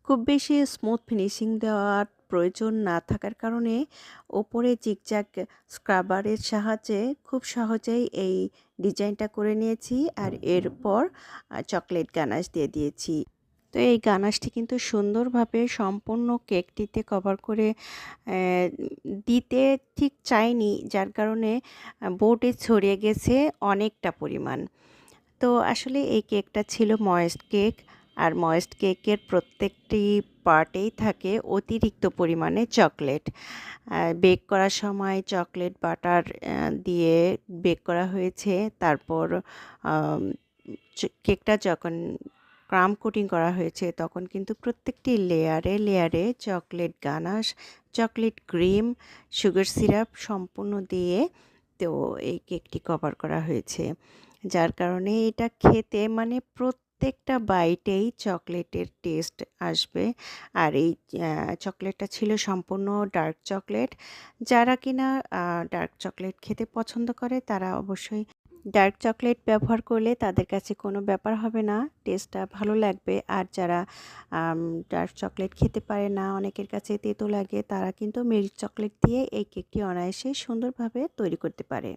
খুব বেশি smooth finishing দেওয়ার প্রয়োজন না থাকার কারণে ওপরে জিগজ্যাগ স্ক্রাবারের সাহায্যে খুব সহজেই এই ডিজাইনটা করে নিয়েছি। আর এরপর চকলেট গানাশ দিয়ে দিয়েছি। তো এই গানাশটি কিন্তু সুন্দরভাবে সম্পূর্ণ কেকটিতে কভার করে দিতে ঠিক চাইনি, যার কারণে বোর্ডে ছড়িয়ে গেছে অনেকটা পরিমাণ। তো আসলে এই কেকটা ছিল ময়েস্ট কেক। আর ময়েস্ট কেকের প্রত্যেকটি পার্টেই থাকে অতিরিক্ত পরিমাণে চকলেট। বেক করার সময় চকলেট বাটার দিয়ে বেক করা হয়েছে। তারপর আম কেকটা যখন ক্রাম কোটিং করা হয়েছে তখন কিন্তু প্রত্যেকটি লেয়ারে লেয়ারে chocolate ganache, chocolate cream, sugar syrup সম্পূর্ণ দিয়ে তো এই কেকটি কভার করা হয়েছে। যার কারণে এটা খেতে মানে প্রত্যেকটা বাইটেই চকলেটের টেস্ট আসবে। আর এই চকলেটটা ছিল সম্পূর্ণ ডার্ক চকলেট। যারা কিনা ডার্ক চকলেট খেতে পছন্দ করে তারা অবশ্যই ডার্ক চকলেট ব্যবহার করলে তাদের কাছে কোনো ব্যাপার হবে না, টেস্টটা ভালো লাগবে। আর যারা ডার্ক চকলেট খেতে পারে না, অনেকের কাছে তেতো লাগে, তারা কিন্তু মিল্ক চকলেট দিয়ে এই কেকটি অনায়াসে সুন্দরভাবে তৈরি করতে পারে।